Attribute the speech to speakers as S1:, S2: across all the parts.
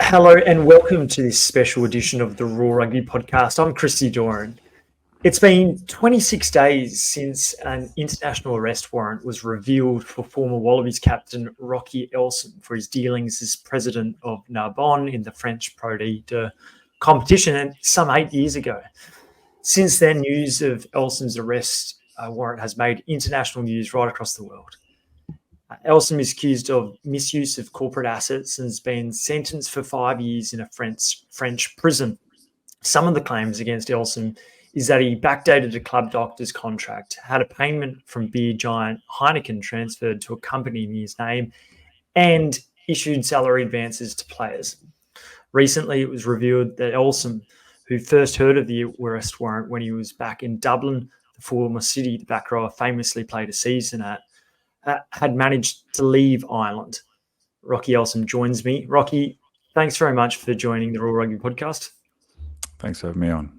S1: Hello and welcome to this special edition of the Roar Rugby Podcast. I'm Christy Doran. It's been 26 days since an international arrest warrant was revealed for former Wallabies captain Rocky Elsom for his dealings as president of Narbonne in the French parody competition, and some 8 years ago. Since then, news of Elsom's arrest warrant has made international news right across the world. Elsom is accused of misuse of corporate assets and has been sentenced for 5 years in a French prison. Some of the claims against Elsom is that he backdated a club doctor's contract, had a payment from beer giant Heineken transferred to a company in his name, and issued salary advances to players. Recently, it was revealed that Elsom, who first heard of the arrest warrant when he was back in Dublin, the former city the back rower famously played a season at, had managed to leave Ireland. Rocky Elsom joins me. Rocky, thanks very much for joining the Roar Rugby Podcast.
S2: Thanks for having me on.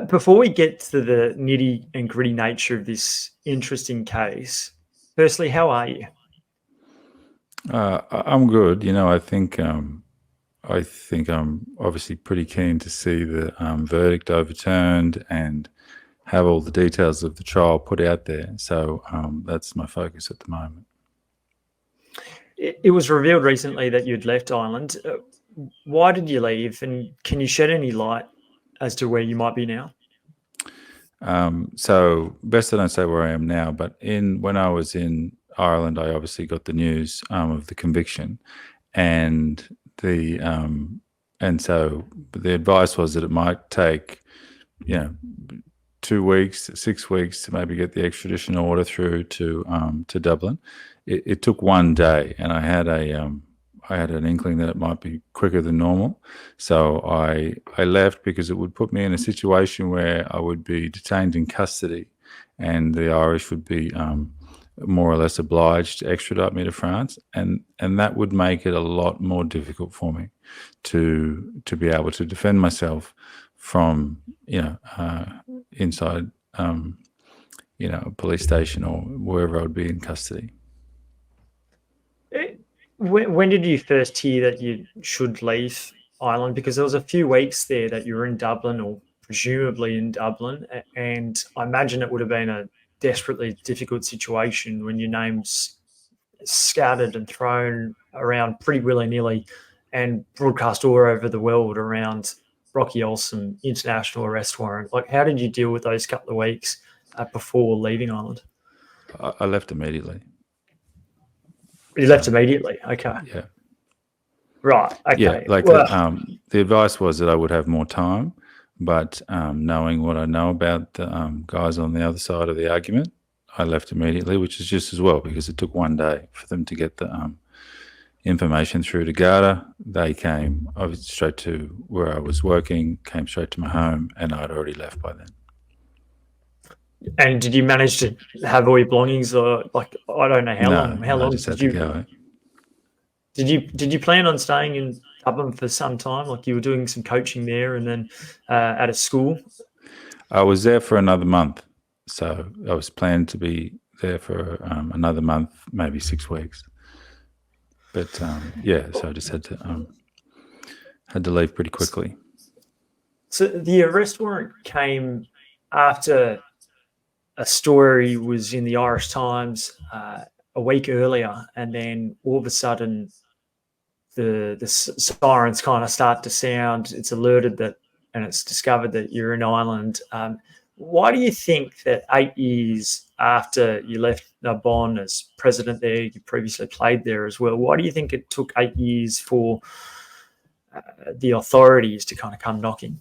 S1: Before we get to the nitty and gritty nature of this interesting case, firstly, how are you?
S2: I'm good. I think I'm obviously pretty keen to see the verdict overturned and have all the details of the trial put out there. So that's my focus at the moment.
S1: It was revealed recently that you'd left Ireland. Why did you leave? And can you shed any light as to where you might be now?
S2: So best I don't say where I am now, but when I was in Ireland, I obviously got the news of the conviction, and so the advice was that it might take, 2 weeks, 6 weeks to maybe get the extradition order through to Dublin. It took 1 day, and I had an inkling that it might be quicker than normal. So I left because it would put me in a situation where I would be detained in custody, and the Irish would be more or less obliged to extradite me to France, and that would make it a lot more difficult for me to be able to defend myself from inside a police station or wherever I would be in custody.
S1: When did you first hear that you should leave Ireland? Because there was a few weeks there that you were in Dublin, or presumably in Dublin, and I imagine it would have been a desperately difficult situation when your name's scattered and thrown around pretty willy-nilly and broadcast all over the world around Rocky Elsom international arrest warrant. Like, how did you deal with those couple of weeks before leaving Ireland?
S2: I left immediately.
S1: You left immediately? Okay.
S2: Yeah.
S1: Right. Okay.
S2: Yeah, the advice was that I would have more time, but knowing what I know about the guys on the other side of the argument, I left immediately, which is just as well, because it took 1 day for them to get the information through to Garda. They came straight to where I was working, came straight to my home, and I'd already left by then.
S1: And did you manage to have all your belongings, or I don't know how long? How long
S2: did you go?
S1: Did you plan on staying in Dublin for some time? Like, you were doing some coaching there, and then at a school?
S2: I was there for another month, so I was planned to be there for another month, maybe 6 weeks. But so I just had to leave pretty quickly.
S1: So the arrest warrant came after a story was in the Irish Times a week earlier, and then all of a sudden the sirens kind of start to sound. It's alerted that, and it's discovered that you're in Ireland. Why do you think that 8 years after you left Narbonne as president there, you previously played there as well, why do you think it took 8 years for the authorities to kind of come knocking?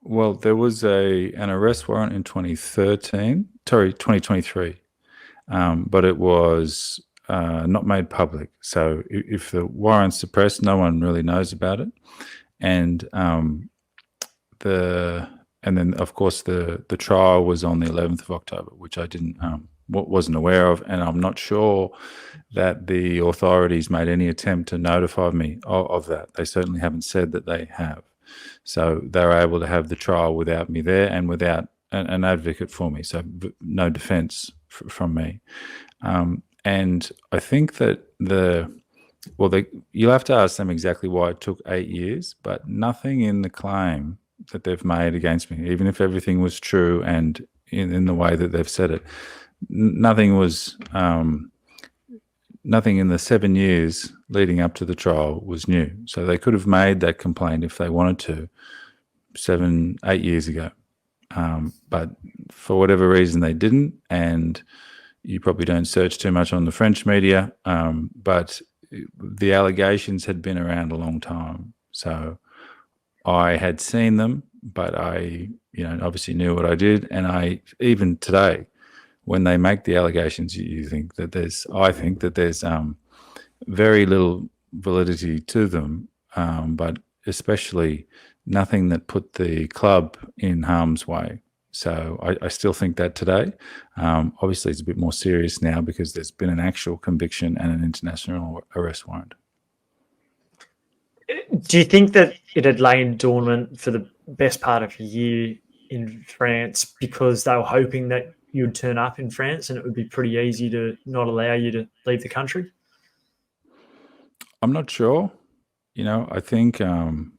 S2: Well, there was an arrest warrant in 2023, but it was not made public. So if the warrant's suppressed, no one really knows about it. And then of course the trial was on the 11th of October, which I wasn't aware of, and I'm not sure that the authorities made any attempt to notify me of that. They certainly haven't said that they have. So they were able to have the trial without me there and without an advocate for me, so no defense from me. And I think that Well, you'll have to ask them exactly why it took 8 years, but nothing in the claim that they've made against me, even if everything was true and in the way that they've said it, nothing was, nothing in the 7 years leading up to the trial was new. So they could have made that complaint if they wanted to 7, 8 years ago. But for whatever reason, they didn't. And you probably don't search too much on the French media, but the allegations had been around a long time. So I had seen them, but I, obviously knew what I did. And even today, when they make the allegations, I think that there's very little validity to them, but especially nothing that put the club in harm's way. So I still think that today. Obviously, it's a bit more serious now because there's been an actual conviction and an international arrest warrant.
S1: Do you think that it had lain dormant for the best part of a year in France because they were hoping that you'd turn up in France and it would be pretty easy to not allow you to leave the country?
S2: I'm not sure. I think I'm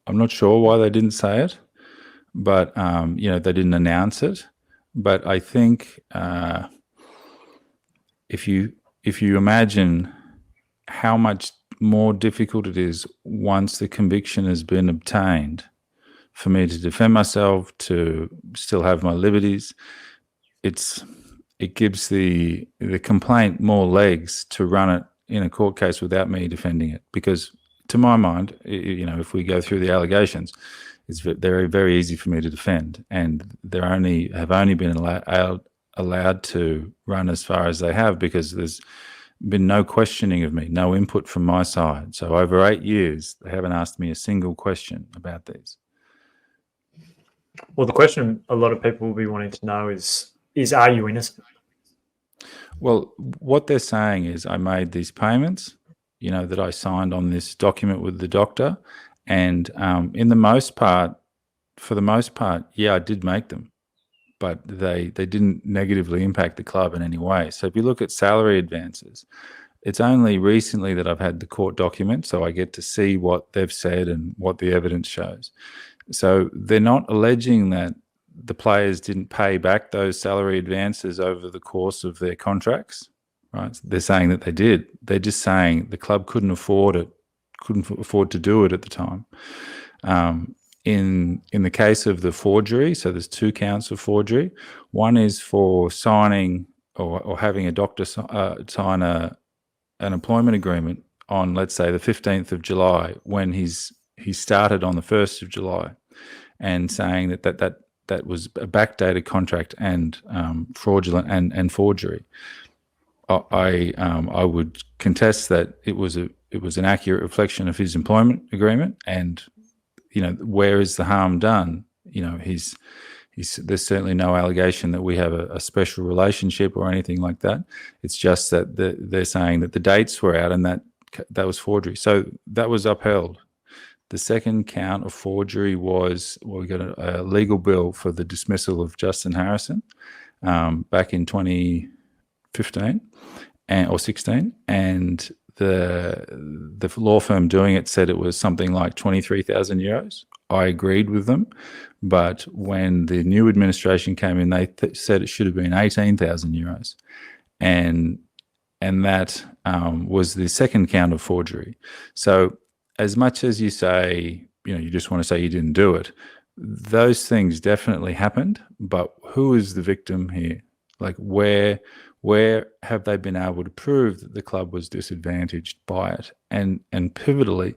S2: not sure why they didn't say it, but they didn't announce it. But I think if you imagine how much more difficult it is once the conviction has been obtained for me to defend myself, to still have my liberties, it gives the complaint more legs to run it in a court case without me defending it. Because to my mind, if we go through the allegations, it's very, very easy for me to defend, and they have only been allowed to run as far as they have because there's been no questioning of me, no input from my side. So over 8 years, they haven't asked me a single question about these.
S1: Well, the question a lot of people will be wanting to know is are you innocent?
S2: Well, what they're saying is I made these payments, that I signed on this document with the doctor. And for the most part, yeah, I did make them, but they didn't negatively impact the club in any way. So if you look at salary advances, it's only recently that I've had the court document, so I get to see what they've said and what the evidence shows. So they're not alleging that the players didn't pay back those salary advances over the course of their contracts, right? They're saying that they did. They're just saying the club couldn't afford to do it at the time. In the case of the forgery, so there's 2 counts of forgery. One is for signing or having a doctor sign an employment agreement on, let's say, the 15th of July when he started on the 1st of July, and saying that was a backdated contract and fraudulent and forgery. I would contest that it was an accurate reflection of his employment agreement. And where is the harm done? There's certainly no allegation that we have a special relationship or anything like that. It's just that they're saying that the dates were out and that was forgery. So that was upheld. The second count of forgery was, we got a legal bill for the dismissal of Justin Harrison back in 2015 or 16, and the law firm doing it said it was something like 23,000 euros. I agreed with them, but when the new administration came in, they said it should have been 18,000 euros, and that was the second count of forgery. So as much as you say, you just want to say you didn't do it, those things definitely happened, but who is the victim here? Like, where have they been able to prove that the club was disadvantaged by it? And pivotally,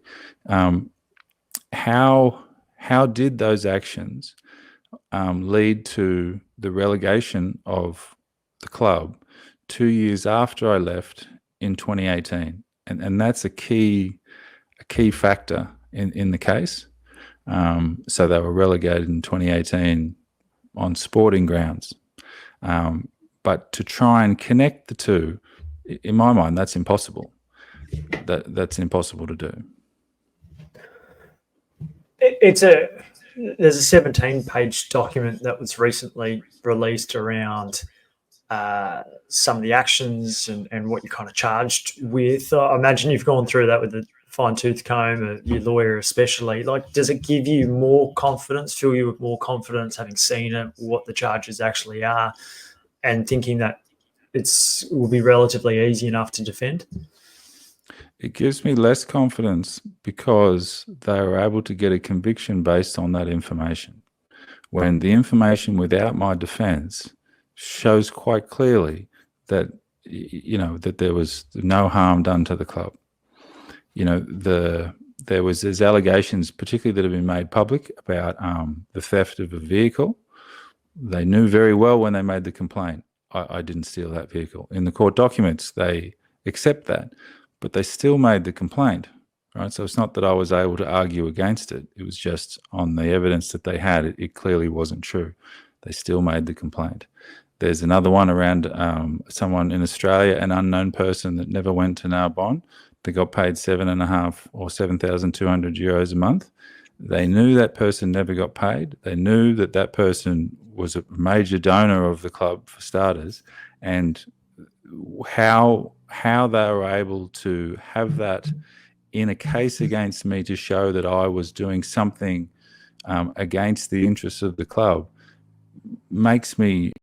S2: how did those actions lead to the relegation of the club 2 years after I left in 2018? And that's a key factor in the case. So they were relegated in 2018 on sporting grounds. But to try and connect the two, in my mind, that's impossible. That's impossible to do.
S1: There's a 17-page document that was recently released around some of the actions and what you're kind of charged with. I imagine you've gone through that with a fine-tooth comb, your lawyer especially. Like, does it give you more confidence, fill you with more confidence, having seen it, what the charges actually are, and thinking that will be relatively easy enough to defend?
S2: It gives me less confidence because they were able to get a conviction based on that information. When the information without my defense shows quite clearly that, that there was no harm done to the club. There's allegations, particularly that have been made public, about the theft of a vehicle. They knew very well when they made the complaint, I didn't steal that vehicle. In the court documents, they accept that, but they still made the complaint, right? So it's not that I was able to argue against it. It was just on the evidence that they had, it clearly wasn't true. They still made the complaint. There's another one around someone in Australia, an unknown person that never went to Narbonne. They got paid 7,500 or 7,200 euros a month. They knew that person never got paid. They knew that that person was a major donor of the club, for starters, and how they were able to have that in a case against me to show that I was doing something against the interests of the club makes me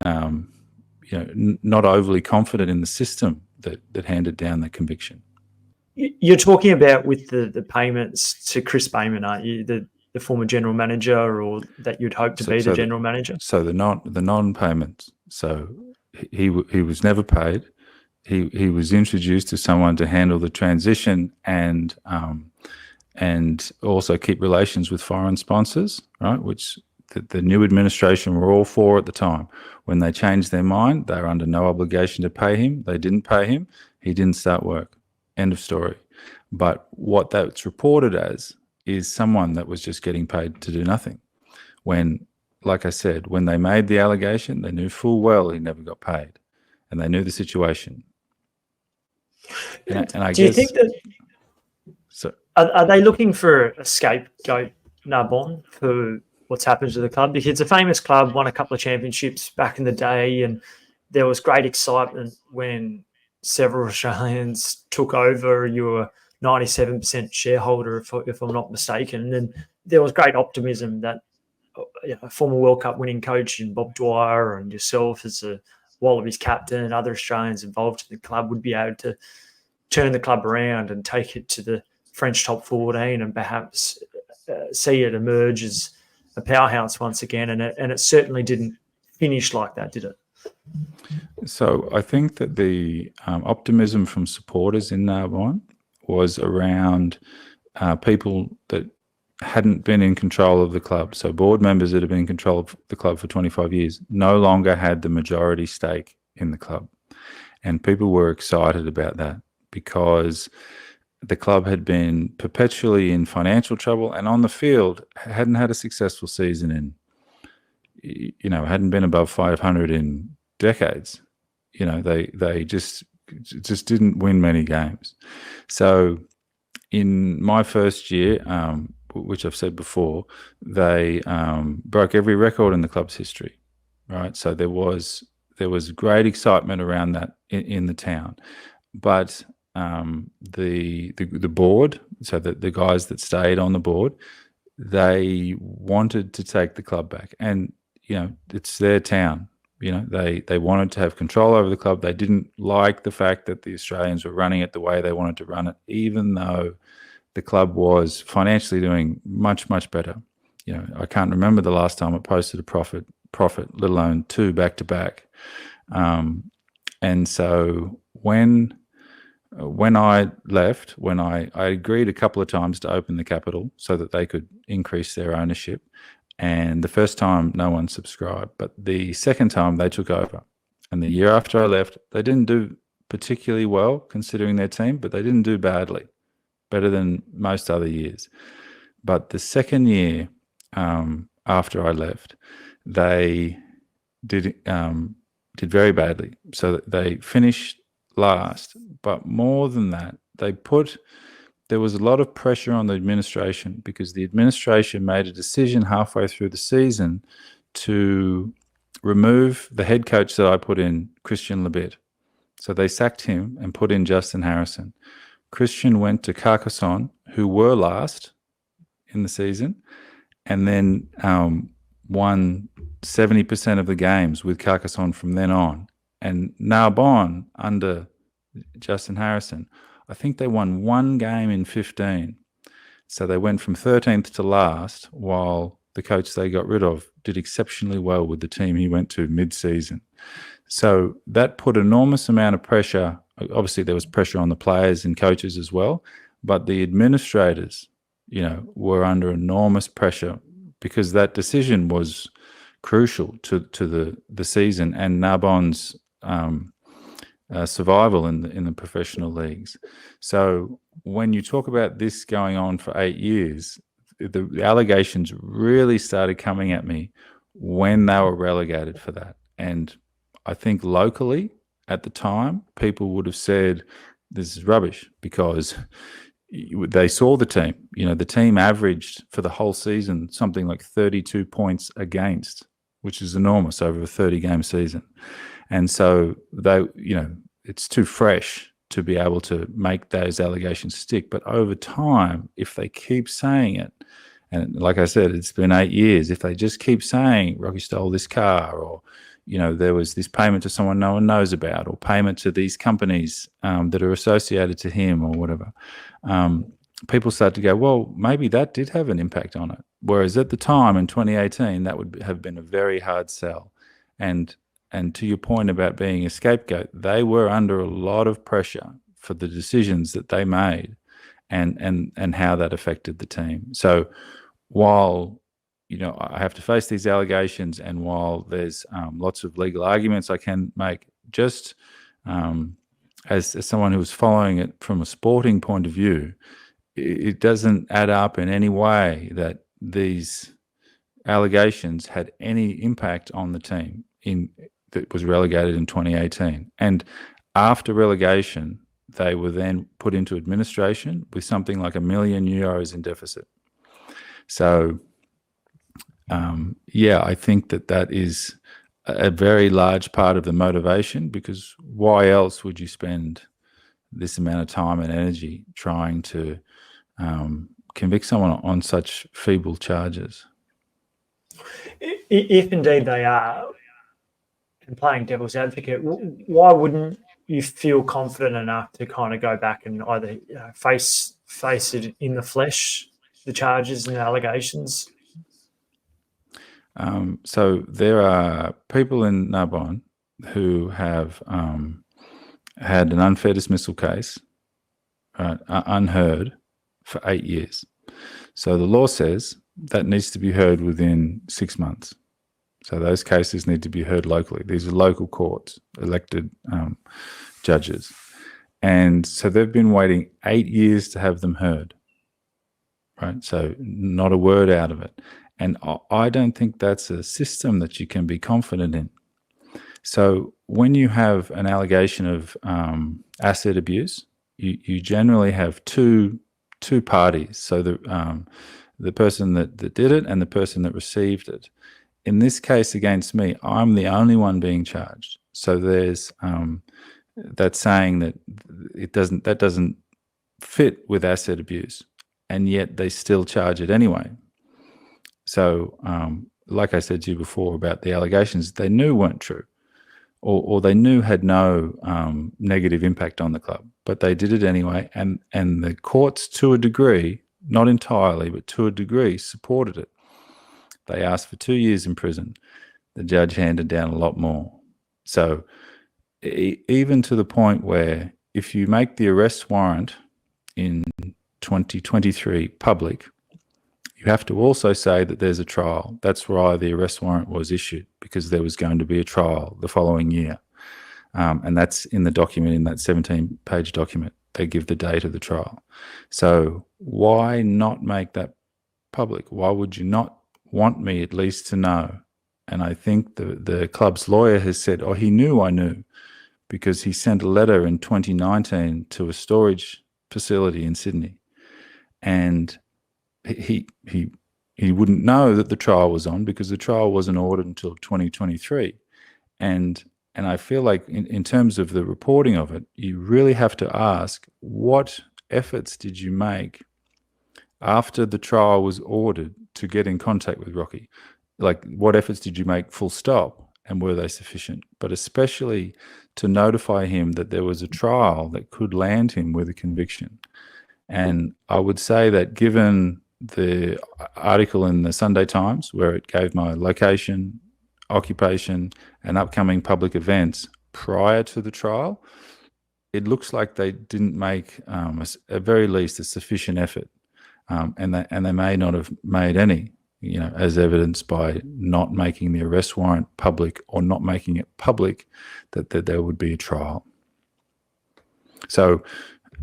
S2: not overly confident in the system that handed down the conviction.
S1: You're talking about with the payments to Chris Bayman, aren't you? The former general manager, or that you'd hope to be the general manager?
S2: So the non-payments. So he was never paid. He was introduced to someone to handle the transition and also keep relations with foreign sponsors, right? Which the new administration were all for at the time. When they changed their mind, they were under no obligation to pay him. They didn't pay him. He didn't start work. End of story. But what that's reported as is someone that was just getting paid to do nothing. When, like I said, when they made the allegation, they knew full well he never got paid, and they knew the situation. And I
S1: Do you think that?
S2: So
S1: are they looking for a scapegoat, Narbonne, for what's happened to the club? Because it's a famous club, won a couple of championships back in the day, and there was great excitement when several Australians took over. You were 97% shareholder, if I'm not mistaken. And then there was great optimism that former World Cup winning coach and Bob Dwyer and yourself as a Wallabies captain and other Australians involved in the club would be able to turn the club around and take it to the French top 14 and perhaps see it emerge as a powerhouse once again. And it certainly didn't finish like that, did it?
S2: So I think that the optimism from supporters in Narbonne was around people that hadn't been in control of the club. So board members that had been in control of the club for 25 years no longer had the majority stake in the club. And people were excited about that because the club had been perpetually in financial trouble, and on the field hadn't had a successful season hadn't been above 500 in decades. They just didn't win many games. So in my first year, which I've said before, they broke every record in the club's history, right? So there was great excitement around that in the town, but the board, so the guys that stayed on the board, they wanted to take the club back, and it's their town. They wanted to have control over the club. They didn't like the fact that the Australians were running it the way they wanted to run it, even though the club was financially doing much, much better. I can't remember the last time it posted a profit, let alone two back-to-back. And so when I left, when I agreed a couple of times to open the capital so that they could increase their ownership. And the first time, no one subscribed. But the second time, they took over. And the year after I left, they didn't do particularly well, considering their team, but they didn't do badly, better than most other years. But the second year after I left, they did very badly. So that they finished last. But more than that, there was a lot of pressure on the administration because the administration made a decision halfway through the season to remove the head coach that I put in, Christian Lebitte. So they sacked him and put in Justin Harrison. Christian went to Carcassonne, who were last in the season, and then won 70% of the games with Carcassonne from then on. And Narbonne, under Justin Harrison, I think they won one game in 15. So they went from 13th to last, while the coach they got rid of did exceptionally well with the team he went to mid-season. So that put enormous amount of pressure. Obviously, there was pressure on the players and coaches as well, but the administrators, were under enormous pressure because that decision was crucial to the season and Narbonne's survival in the professional leagues. So when you talk about this going on for 8 years, the allegations really started coming at me when they were relegated for that. And I think locally at the time, people would have said, this is rubbish, because they saw the team. The team averaged for the whole season something like 32 points against, which is enormous over a 30-game season. And so they, it's too fresh to be able to make those allegations stick. But over time, if they keep saying it, and like I said, it's been 8 years, if they just keep saying Rocky stole this car, or there was this payment to someone no one knows about, or payment to these companies that are associated to him, or whatever, people start to go, well, maybe that did have an impact on it. Whereas at the time in 2018, that would have been a very hard sell. And to your point about being a scapegoat, they were under a lot of pressure for the decisions that they made and how that affected the team. So while I have to face these allegations, and while there's lots of legal arguments I can make, just as someone who was following it from a sporting point of view, it doesn't add up in any way that these allegations had any impact on the team that was relegated in 2018. And after relegation, they were then put into administration with something like €1 million in deficit. So, I think that is a very large part of the motivation, because why else would you spend this amount of time and energy trying to convict someone on such feeble charges?
S1: If indeed they are, and playing devil's advocate, why wouldn't you feel confident enough to kind of go back and either face it in the flesh, the charges and the allegations?
S2: So there are people in Narbonne who have had an unfair dismissal case unheard for 8 years. So the law says that needs to be heard within 6 months. So those cases need to be heard locally. These are local courts, elected judges. And so they've been waiting 8 years to have them heard, right? So not a word out of it. And I don't think that's a system that you can be confident in. So when you have an allegation of asset abuse, you generally have two parties. So the person that did it and the person that received it. In this case against me, I'm the only one being charged. So there's that saying that that doesn't fit with asset abuse, and yet they still charge it anyway. So, like I said to you before about the allegations, they knew weren't true, or they knew had no negative impact on the club, but they did it anyway. And the courts, to a degree, not entirely, but to a degree, supported it. They asked for 2 years in prison. The judge handed down a lot more. So even to the point where if you make the arrest warrant in 2023 public, you have to also say that there's a trial. That's why the arrest warrant was issued, because there was going to be a trial the following year. And that's in the document, in that 17-page document. They give the date of the trial. So why not make that public? Why would you not want me at least to know? And I think the club's lawyer has said, he knew I knew, because he sent a letter in 2019 to a storage facility in Sydney. And he wouldn't know that the trial was on, because the trial wasn't ordered until 2023. And I feel like in terms of the reporting of it, you really have to ask, what efforts did you make after the trial was ordered to get in contact with Rocky? Like, what efforts did you make full stop, and were they sufficient? But especially to notify him that there was a trial that could land him with a conviction. And I would say that given the article in the Sunday Times, where it gave my location, occupation, and upcoming public events prior to the trial, it looks like they didn't make, at very least, a sufficient effort, and they may not have made any, as evidenced by not making the arrest warrant public, or not making it public that there would be a trial. So,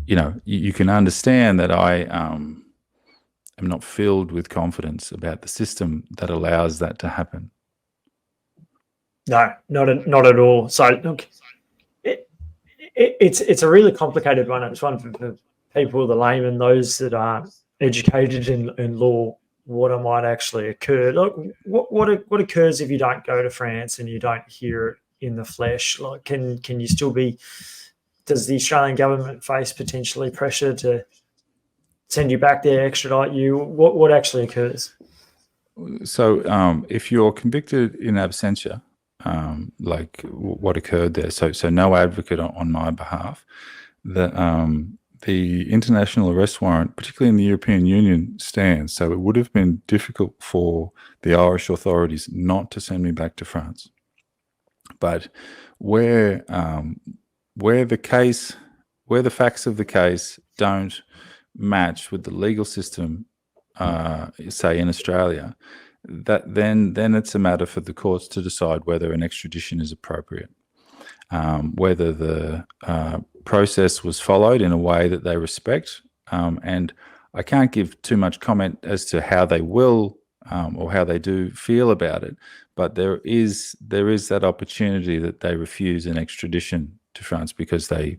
S2: you can understand that I am not filled with confidence about the system that allows that to happen.
S1: No, not at all. So look, it's a really complicated one. It's one for people, the layman, those that aren't educated in law, what might actually occur. Look, what occurs if you don't go to France and you don't hear it in the flesh? Like, can you still be? Does the Australian government face potentially pressure to send you back there, extradite you? What actually occurs?
S2: So if you're convicted in absentia, like what occurred there, so no advocate on my behalf, the international arrest warrant, particularly in the European Union, stands. So it would have been difficult for the Irish authorities not to send me back to France. But where the facts of the case don't match with the legal system, say in Australia, then it's a matter for the courts to decide whether an extradition is appropriate, whether the process was followed in a way that they respect. And I can't give too much comment as to how they will or how they do feel about it, but there is that opportunity that they refuse an extradition to France because they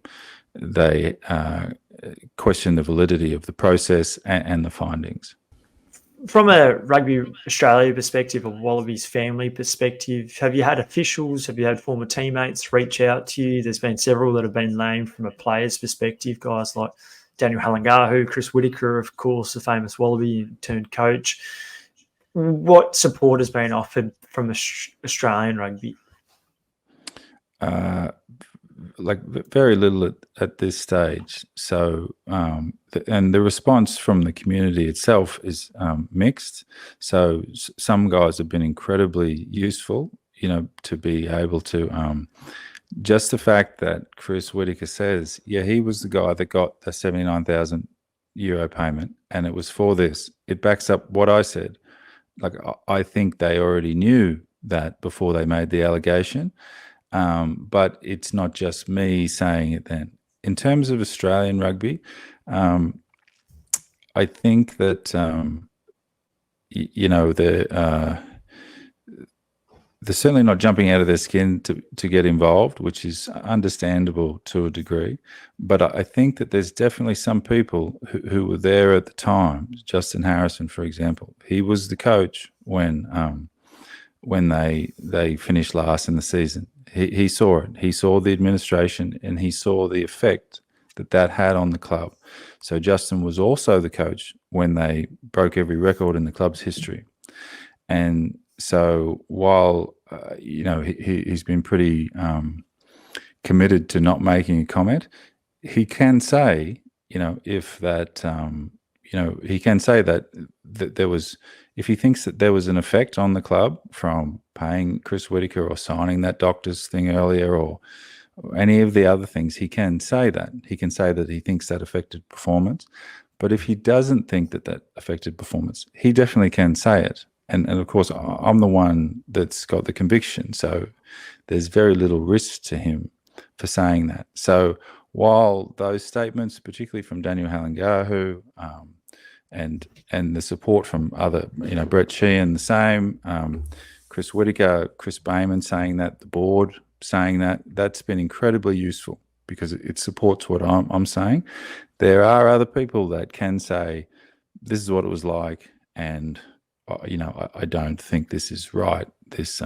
S2: question the validity of the process and the findings.
S1: From a Rugby Australia perspective, or Wallabies family perspective, have you had officials, have you had former teammates reach out to you? There's been several that have been named from a player's perspective, guys like Daniel Halangahu, Chris Whittaker, of course, the famous Wallaby turned coach. What support has been offered from Australian rugby?
S2: Very little at this stage. So, and the response from the community itself is mixed. So some guys have been incredibly useful, to be able to, just the fact that Chris Whittaker says, yeah, he was the guy that got the €79,000 payment, and it was for this. It backs up what I said. Like, I think they already knew that before they made the allegation. But it's not just me saying it then. In terms of Australian rugby, I think that, they're certainly not jumping out of their skin to get involved, which is understandable to a degree. But I think that there's definitely some people who were there at the time. Justin Harrison, for example, he was the coach when they finished last in the season. He saw it. He saw the administration, and he saw the effect that had on the club. So Justin was also the coach when they broke every record in the club's history. And so while, he's been pretty committed to not making a comment, he can say, if that, he can say that there was, if he thinks that there was an effect on the club from paying Chris Whittaker or signing that doctor's thing earlier or any of the other things, he can say that. He can say that he thinks that affected performance. But if he doesn't think that affected performance, he definitely can say it. And of course, I'm the one that's got the conviction. So there's very little risk to him for saying that. So while those statements, particularly from Daniel Halangahu, and the support from other, Brett Sheehan, the same, Chris Whittaker, Chris Bayman saying that, the board saying that's been incredibly useful because it supports what I'm saying. There are other people that can say, this is what it was like, and I don't think this is right. This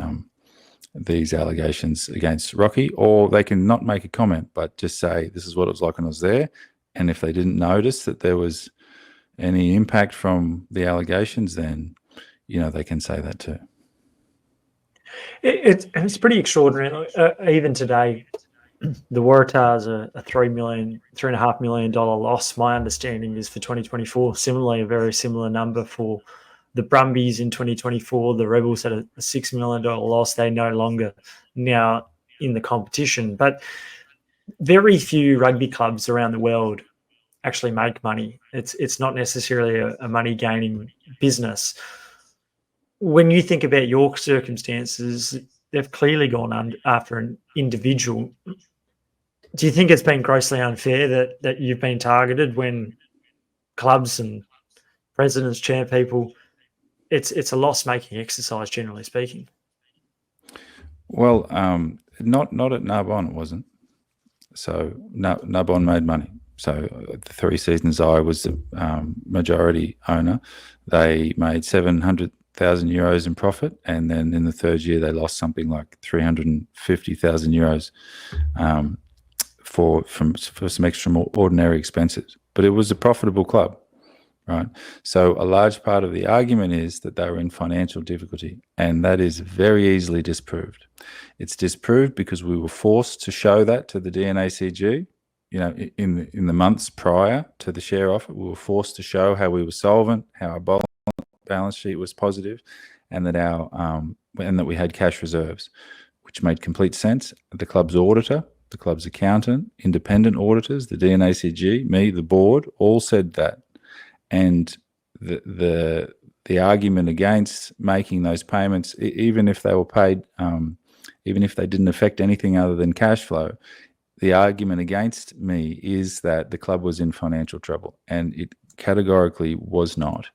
S2: these allegations against Rocky, or they can not make a comment, but just say, this is what it was like when I was there. And if they didn't notice that there was any impact from the allegations, then, they can say that too.
S1: It's pretty extraordinary. Even today, the Waratahs are a $3.5 million loss. My understanding is for 2024. Similarly, a very similar number for the Brumbies in 2024. The Rebels had a $6 million loss. They no longer now in the competition. But very few rugby clubs around the world actually make money. It's not necessarily a money gaining business. When you think about your circumstances, they've clearly gone after an individual. Do you think it's been grossly unfair that you've been targeted when clubs and presidents, chair people, it's a loss-making exercise, generally speaking?
S2: Well, not at Narbonne, it wasn't. So Narbonne made money. So the 3 seasons I was the majority owner, they made 700,000 euros in profit, and then in the third year they lost something like 350,000 euros for some extraordinary expenses. But it was a profitable club, right? So a large part of the argument is that they were in financial difficulty, and that is very easily disproved. It's disproved because we were forced to show that to the DNACG. In the months prior to the share offer, we were forced to show how we were solvent, how our balance sheet was positive, and that we had cash reserves, which made complete sense. The club's auditor, the club's accountant, independent auditors, the DNACG, me, the board, all said that. And the argument against making those payments, even if they were paid, even if they didn't affect anything other than cash flow, the argument against me is that the club was in financial trouble, and it categorically was not.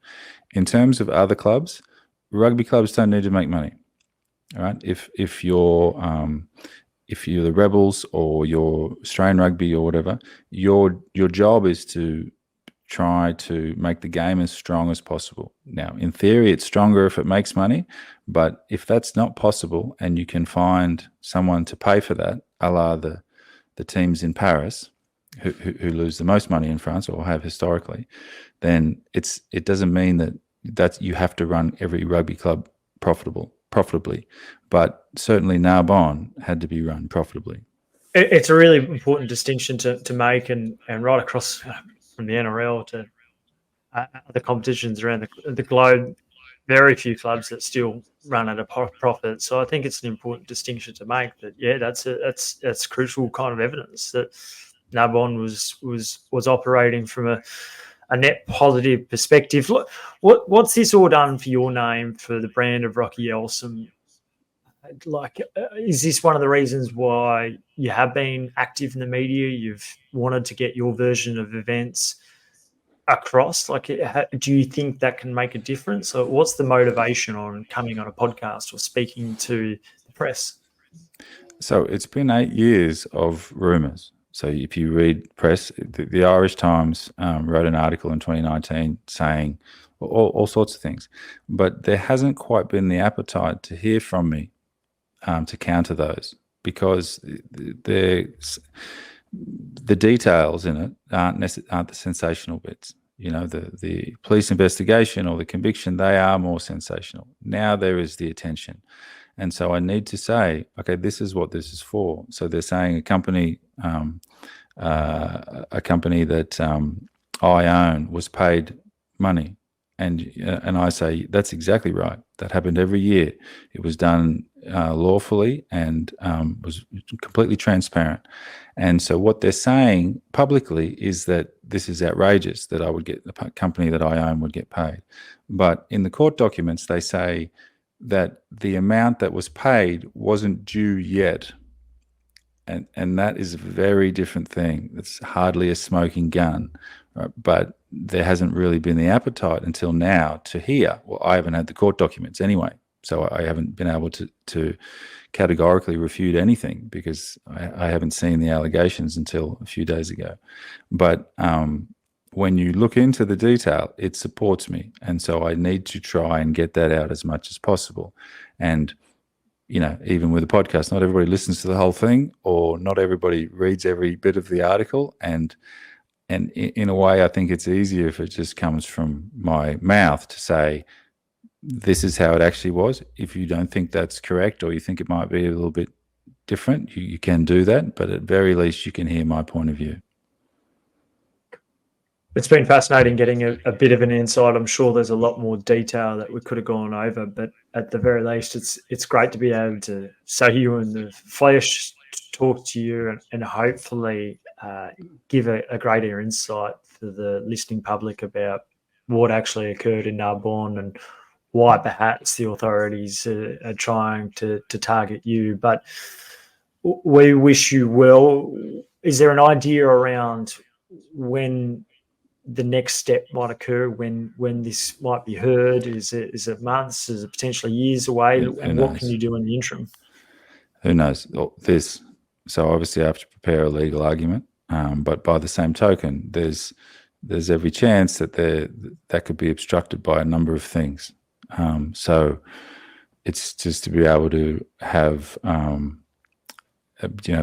S2: In terms of other clubs, rugby clubs don't need to make money. All right, if you're the Rebels or you're Australian Rugby or whatever, your job is to try to make the game as strong as possible. Now, in theory, it's stronger if it makes money, but if that's not possible and you can find someone to pay for that, a la the teams in Paris who lose the most money in France or have historically, then it doesn't mean that you have to run every rugby club profitably, but certainly Narbonne had to be run profitably.
S1: It's a really important distinction to make, and right across from the NRL to other competitions around the globe, very few clubs that still run at a profit. So I think it's an important distinction to make. That that's crucial kind of evidence that Narbonne was operating from a net positive perspective. What's this all done for your name, for the brand of Rocky Elsom? Is this one of the reasons why you have been active in the media? You've wanted to get your version of events across. Do you think that can make a difference? Or what's the motivation on coming on a podcast or speaking to the press?
S2: So it's been 8 years of rumours. So if you read press, the Irish Times wrote an article in 2019 saying all sorts of things, but there hasn't quite been the appetite to hear from me to counter those, because the details in it aren't the sensational bits. The police investigation or the conviction, they are more sensational. Now there is the attention. And so I need to say, okay, this is what this is for. So they're saying a company that I own was paid money. And I say, that's exactly right. That happened every year. It was done lawfully and was completely transparent. And so what they're saying publicly is that this is outrageous, that I would get, the company that I own would get paid. But in the court documents, they say that the amount that was paid wasn't due yet. And that is a very different thing. It's hardly a smoking gun. Right? But there hasn't really been the appetite until now to hear. Well, I haven't had the court documents anyway, so I haven't been able to categorically refute anything, because I haven't seen the allegations until a few days ago. But when you look into the detail, it supports me, and so I need to try and get that out as much as possible. And even with a podcast, not everybody listens to the whole thing, or not everybody reads every bit of the article. And in a way, I think it's easier if it just comes from my mouth to say, this is how it actually was. If you don't think that's correct, or you think it might be a little bit different, you can do that. But at very least, you can hear my point of view.
S1: It's been fascinating getting a bit of an insight. I'm sure there's a lot more detail that we could have gone over, but at the very least, it's great to be able to see you in the flesh, talk to you, and hopefully give a greater insight for the listening public about what actually occurred in Narbonne and why perhaps the authorities are trying to target you. But we wish you well. Is there an idea around when the next step might occur, when this might be heard? Is it months? Is it potentially years away? And what can you do in the interim?
S2: Who knows? So obviously I have to prepare a legal argument, but by the same token, there's every chance that that could be obstructed by a number of things. So it's just to be able to have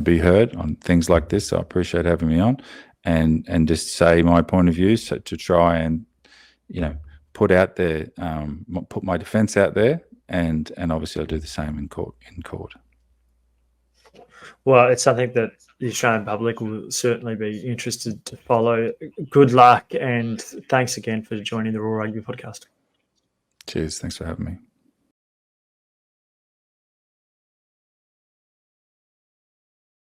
S2: be heard on things like this. So I appreciate having me on. And just say my point of view, so to try and put out there, put my defence out there, and obviously I'll do the same in court. Well,
S1: it's something that the Australian public will certainly be interested to follow. Good luck, and thanks again for joining the Roar Rugby Podcast.
S2: Cheers. Thanks for having me.